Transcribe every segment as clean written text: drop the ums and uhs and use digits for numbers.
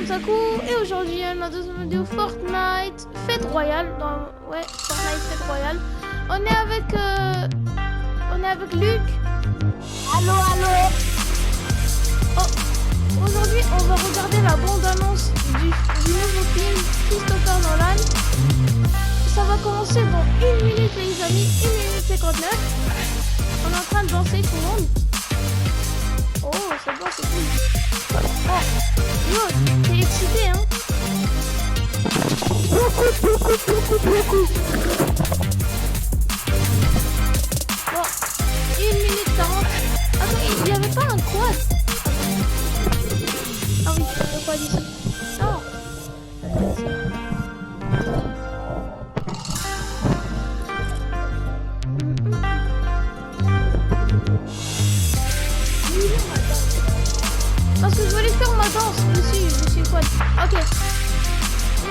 Saku et aujourd'hui ma deuxième vidéo Fortnite Fête Royale. Ouais, Fortnite Fête Royale. On est avec Luc. Allô. Oh, aujourd'hui on va regarder la bande-annonce du nouveau film Christopher Nolan. Ça va commencer dans 1 minute les amis, 1 minute 59. On est en train de danser tout le monde. Oh, c'est bon, c'est cool. Oh, yo, t'es excité, hein? Beaucoup. Bon, 1 minute 40. Attends, il n'y avait pas un quad? Ah oui, le quad ici. Non. Parce que je voulais faire ma danse dessus, je suis quad. Ok.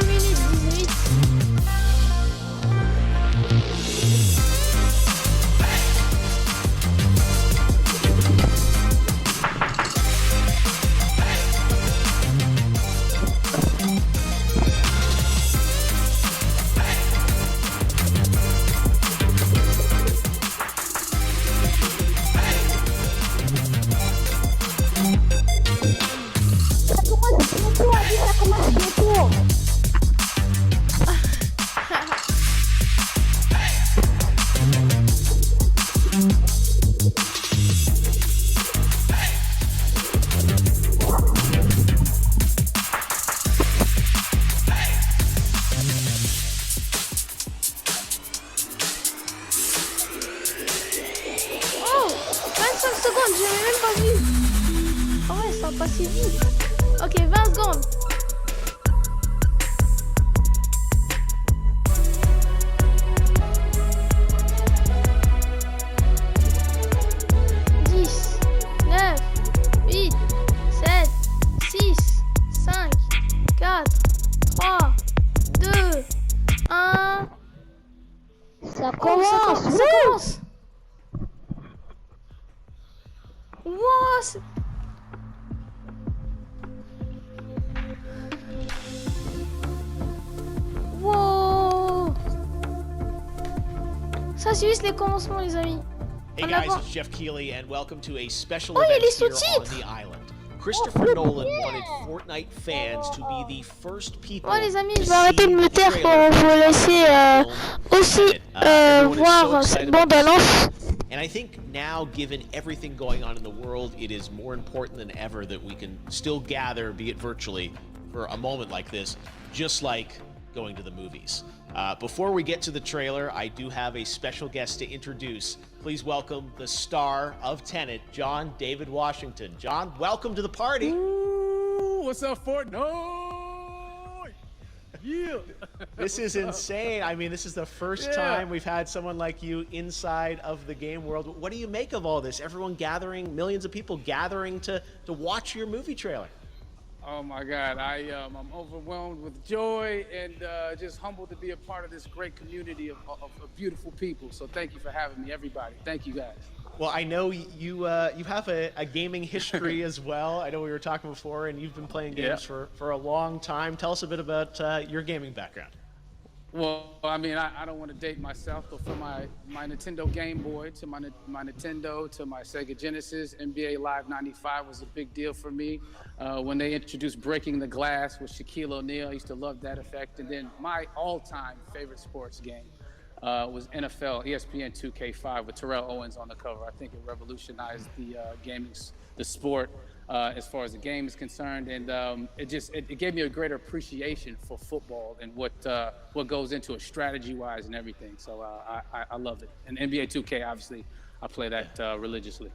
1 minute 18. Secondes, j'ai même pas vu. Oh ouais, ça passe vite. Ok, 20 secondes. Ça commence. What? Wow. Ça c'est juste les commencements les amis. Hey guys, it's Jeff Keighley and welcome to a special il y a event les here on sous-titres. the island. Christopher Nolan wanted Fortnite fans to be the first people. Bon les amis, to je vais arrêter de see me the taire trailer pour vous laisser aussi Everyone is so voir excited cette about this. bande-annonce. And I think now, given everything going on in the world, it is more important than ever that we can still gather, be it virtually, for a moment like this, just like going to the movies. Before we get to the trailer, I do have a special guest to introduce. Please welcome the star of TENET, John David Washington. John, welcome to the party. Ooh, what's up, Fortnite? Yeah. This is insane. I mean, this is the first time we've had someone like you inside of the game world. What do you make of all this? Everyone gathering, millions of people gathering to watch your movie trailer. Oh my God, I'm overwhelmed with joy and just humbled to be a part of this great community of beautiful people. So thank you for having me, everybody. Thank you, guys. Well, I know you have a gaming history as well. I know we were talking before, and you've been playing games for a long time. Tell us a bit about your gaming background. Well, I mean, I don't want to date myself, but from my Nintendo Game Boy to my Nintendo to my Sega Genesis, NBA Live 95 was a big deal for me. When they introduced Breaking the Glass with Shaquille O'Neal, I used to love that effect. And then my all-time favorite sports game was NFL ESPN 2K5 with Terrell Owens on the cover. I think it revolutionized the sport as far as the game is concerned, and it gave me a greater appreciation for football and what goes into it strategy-wise and everything. So I love it. And NBA 2K, obviously, I play that religiously.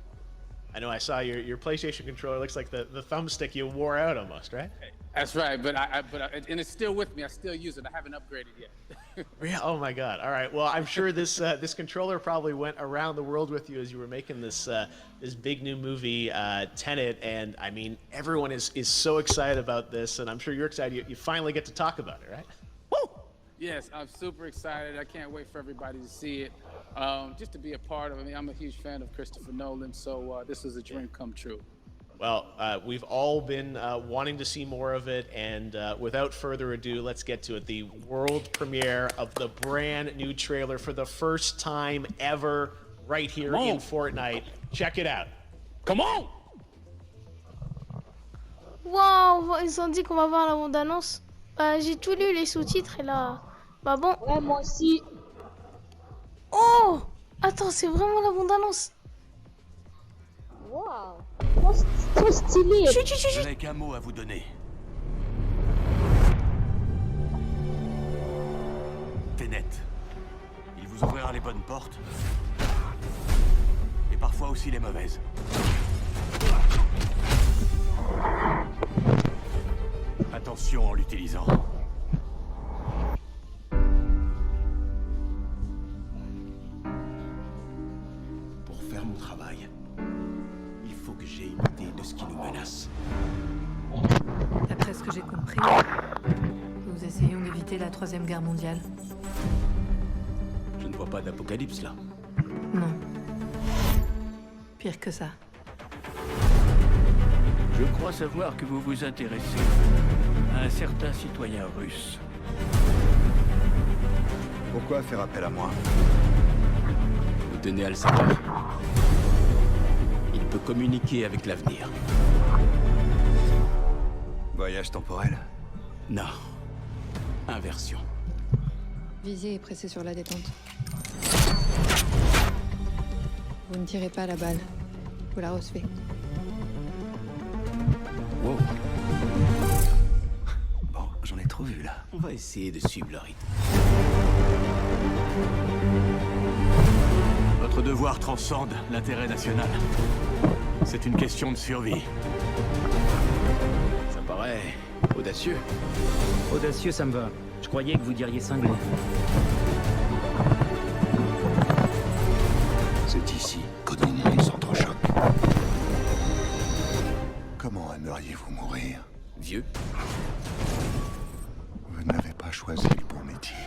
I know I saw your PlayStation controller. Looks like the thumbstick you wore out almost, right? That's right, but and it's still with me. I still use it. I haven't upgraded yet. Yeah. Oh my God. All right. Well, I'm sure this controller probably went around the world with you as you were making this big new movie, Tenet. And I mean, everyone is so excited about this, and I'm sure you're excited. You finally get to talk about it, right? Woo! Yes, I'm super excited. I can't wait for everybody to see it. Just to be a part of it. I mean, I'm a huge fan of Christopher Nolan, so this is a dream come true. Well, we've all been wanting to see more of it, and without further ado, let's get to it. The world premiere of the brand new trailer for the first time ever right here in Fortnite. Check it out. Come on! Waouh, ils ont dit qu'on va voir la bande-annonce. J'ai tout lu les sous-titres et là... Bah bon. Ouais, moi aussi. Oh! Attends, c'est vraiment la bande-annonce. Waouh. Trop stylé. Chut, chut, chut, Je chut. n'ai qu'un mot à vous donner. TENET. Il vous ouvrira les bonnes portes. Et parfois aussi les mauvaises. Attention en l'utilisant. Pour faire mon travail, il faut que j'ai une idée de ce qui nous menace. D'après ce que j'ai compris, nous essayons d'éviter la Troisième Guerre mondiale. Je ne vois pas d'apocalypse là. Non. Pire que ça. Je crois savoir que vous vous intéressez à un certain citoyen russe. Pourquoi faire appel à moi? Vous tenez à le savoir. Il peut communiquer avec l'avenir. Voyage temporel? Non. Inversion. Visez et pressez sur la détente. Vous ne tirez pas la balle. Vous la recevez. Wow. Bon, j'en ai trop vu là. On va essayer de suivre le rythme. Votre devoir transcende l'intérêt national. C'est une question de survie. Ça paraît audacieux. Audacieux, ça me va. Je croyais que vous diriez cinglé. C'est ici que nos mondes s'entrechoquent. Comment aimeriez-vous mourir? Vieux. Vous n'avez pas choisi le bon métier.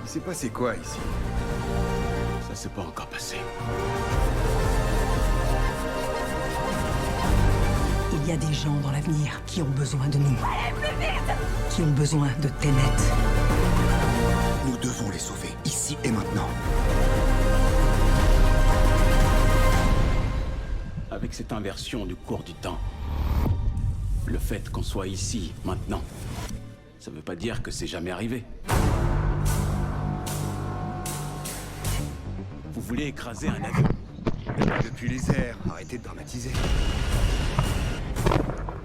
Il s'est passé quoi ici? Ça s'est pas encore passé. Il y a des gens dans l'avenir qui ont besoin de nous. Qui ont besoin de TENET. Nous devons les sauver, ici et maintenant. Avec cette inversion du cours du temps, le fait qu'on soit ici, maintenant, ça veut pas dire que c'est jamais arrivé. Vous voulez écraser un avion? Depuis les airs, arrêtez de dramatiser.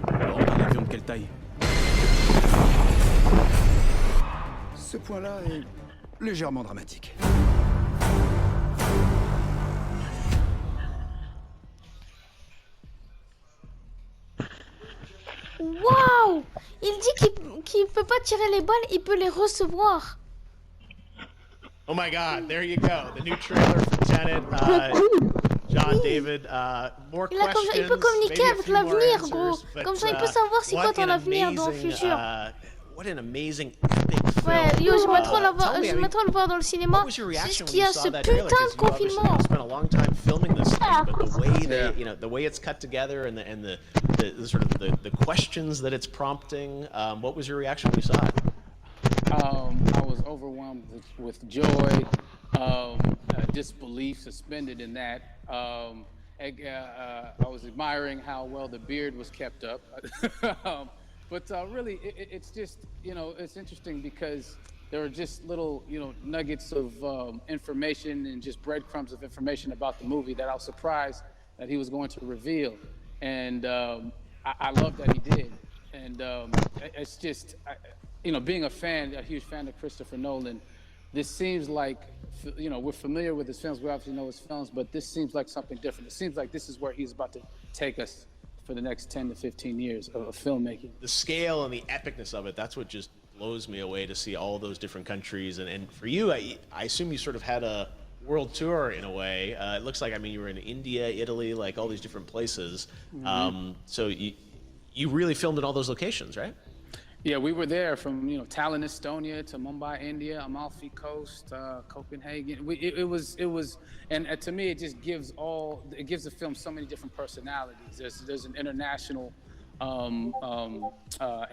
Alors, un avion de quelle taille? Ce point-là est légèrement dramatique. Waouh! Il dit qu'il peut pas tirer les balles, il peut les recevoir. Oh my God, there you go. The new trailer for Tenet. John David, more questions. Il peut communiquer maybe a avec few more l'avenir, answers, gros. but, Comme ça, il peut savoir c'est quoi what ton an avenir dans le amazing, futur. What an amazing epic film. Ouais, yo, j'aimerais trop Tell me, j'aimerais trop le voir dans le cinéma. What was your C'est reaction ce when qu'il y you a saw ce that trailer? putain de 'Cause you obviously confinement. spent a long time filming this thing, but the way they, you know, the way it's cut together and the sort of the questions that it's prompting. What was your reaction when you saw it? I was overwhelmed with joy, disbelief suspended in that. I was admiring how well the beard was kept up. But really, it's just, you know, it's interesting because there are just little, you know, nuggets of information and just breadcrumbs of information about the movie that I was surprised that he was going to reveal. And I love that he did. And it's just, you know, being a huge fan of Christopher Nolan, this seems like, you know, we're familiar with his films, we obviously know his films, but this seems like something different. It seems like this is where he's about to take us for the next 10 to 15 years of filmmaking. The scale and the epicness of it, that's what just blows me away to see all those different countries. And for you, I assume you sort of had a world tour in a way. It looks like, I mean, you were in India, Italy, like all these different places. So you really filmed in all those locations, right? Yeah, we were there from Tallinn, Estonia to Mumbai, India, Amalfi Coast, Copenhagen. It was, and to me, it just gives the film so many different personalities. There's an international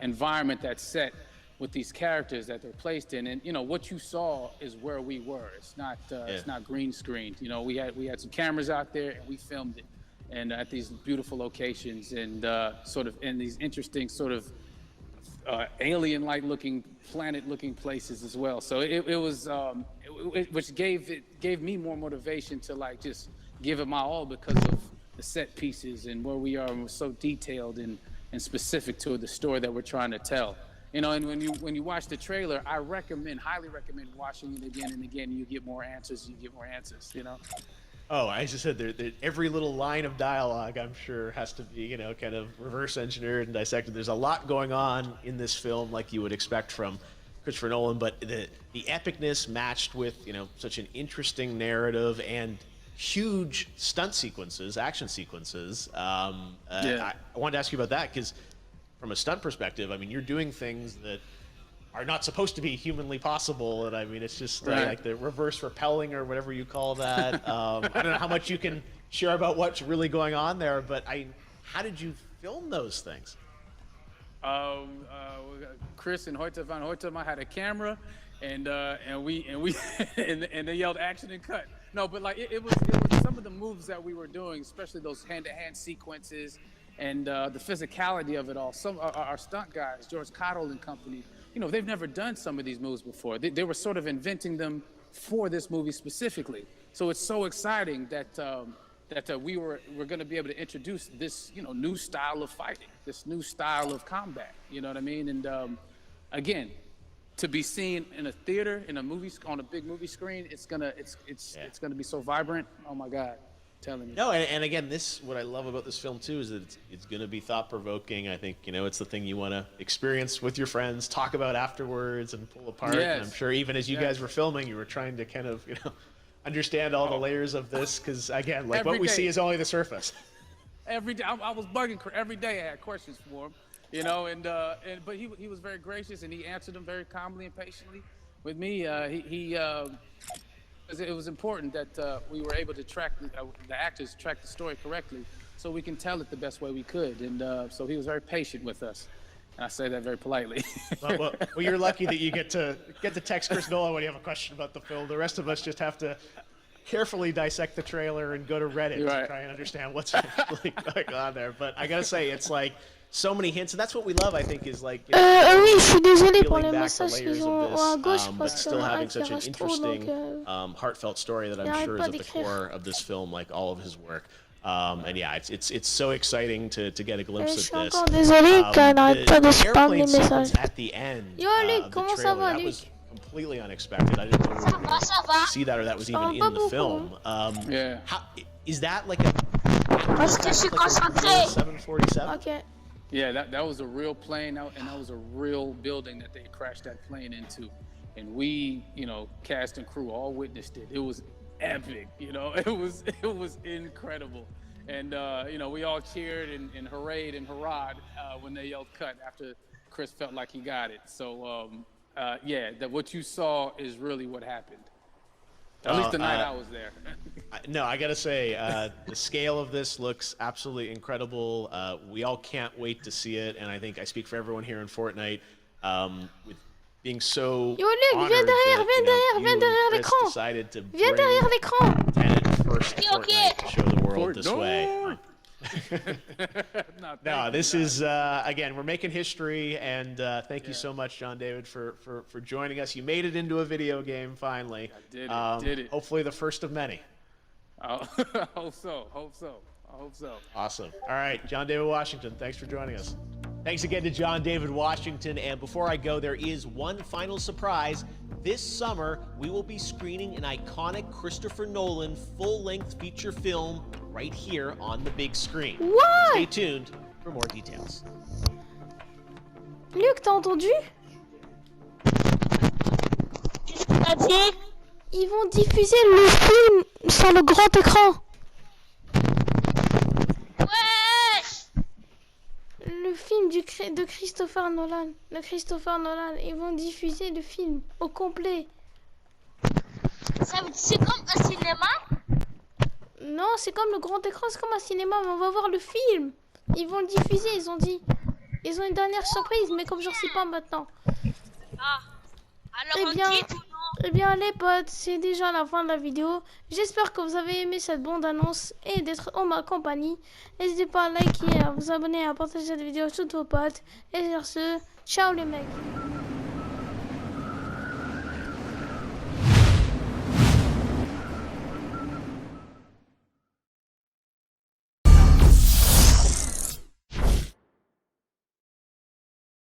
environment that's set with these characters that they're placed in, and what you saw is where we were. It's not green screened. We had some cameras out there and we filmed it, and at these beautiful locations and sort of in these interesting sort of alien-like looking, planet-looking places as well. So it was, which gave me more motivation to like just give it my all because of the set pieces and where we are, and we're so detailed and specific to the story that we're trying to tell. And when you watch the trailer, I highly recommend watching it again and again. You get more answers. Oh, I just said every little line of dialogue, I'm sure, has to be, kind of reverse engineered and dissected. There's a lot going on in this film, like you would expect from Christopher Nolan, but the epicness matched with, such an interesting narrative and huge stunt sequences, action sequences. I wanted to ask you about that because from a stunt perspective, I mean, you're doing things that are not supposed to be humanly possible, and I mean, it's just like the reverse rappelling or whatever you call that. I don't know how much you can share about what's really going on there, but how did you film those things? Chris and Hoyte van Hoytema had a camera, and they yelled action and cut. No, but like it was some of the moves that we were doing, especially those hand-to-hand sequences and the physicality of it all. Some our stunt guys, George Cottle and company, they've never done some of these moves before. They were sort of inventing them for this movie specifically. So it's so exciting that we're going to be able to introduce this, new style of fighting, this new style of combat. You know what I mean? And again, to be seen in a theater, in a movie, on a big movie screen, it's gonna be so vibrant. Oh my God. Telling you. No, and again, what I love about this film too is that it's going to be thought-provoking. I think it's the thing you want to experience with your friends, talk about afterwards, and pull apart. Yes. And I'm sure even as you guys were filming, you were trying to kind of understand all the layers of this because again, like every what we day. see is only the surface. Every day, I was bugging every day. I had questions for him, but he was very gracious and he answered them very calmly and patiently with me. It was important that we were able to track the actors track the story correctly, so we can tell it the best way we could. And so he was very patient with us, and I say that very politely. well, you're lucky that you get to text Chris Nolan when you have a question about the film. The rest of us just have to carefully dissect the trailer and go to Reddit to try and understand what's really going on there. But I gotta say, it's like so many hints, and that's what we love, I think, is like oui, je suis désolée pour peeling les back the messages qui layers sont of à this, gauche but parce still que having such an reste trop, donc interesting, heartfelt story that I'm sure is at the core of this film, like all of his work. And yeah, it's so exciting to get a glimpse je suis at this. encore désolée qu'elle n'arrête pas de spam les Airplane sequence messages. at the end Yo Luc, of the comment ça trailer, va that Luc? was completely unexpected. I didn't know we were going to see that or that was even parle in pas the beaucoup. film. Yeah. Is that like a Parce que je suis concentré. 747? Ok. Yeah, that was a real plane, and that was a real building that they crashed that plane into. And we, cast and crew all witnessed it. It was epic, it was incredible. And, we all cheered and hurrayed and hurrahed when they yelled cut after Chris felt like he got it. So, that what you saw is really what happened. At least the night I was there. No, I gotta say, the scale of this looks absolutely incredible. We all can't wait to see it, and I think I speak for everyone here in Fortnite, with being so Yo Luc, honored viens derrière, that, viens derrière Chris l'écran. decided to Viens bring derrière l'écran. TENET first to Fortnite to show the world this way. No, this is again, we're making history, and thank you so much, John David, for joining us. You made it into a video game finally. I did it. Hopefully the first of many. I hope so. Awesome. All right, John David Washington, thanks for joining us. Thanks again to John David Washington. And before I go, there is one final surprise. This summer, we will be screening an iconic Christopher Nolan full-length feature film right here on the big screen. What? Stay tuned for more details. Luc, t'as entendu? T'as dit? Ils vont diffuser le film sur le grand écran. Wesh! Le film de Christopher Nolan. De Christopher Nolan. Ils vont diffuser le film au complet. C'est comme un cinéma? Non, c'est comme le grand écran, c'est comme un cinéma, mais on va voir le film. Ils vont le diffuser, ils ont dit. Ils ont une dernière surprise, mais comme j'en sais pas maintenant. Ah. Alors Eh on bien, quitte ou non? eh bien les potes, c'est déjà la fin de la vidéo. J'espère que vous avez aimé cette bande-annonce et d'être en ma compagnie. N'hésitez pas à liker, à vous abonner, à partager cette vidéo à tous vos potes. Et sur ce, ciao les mecs.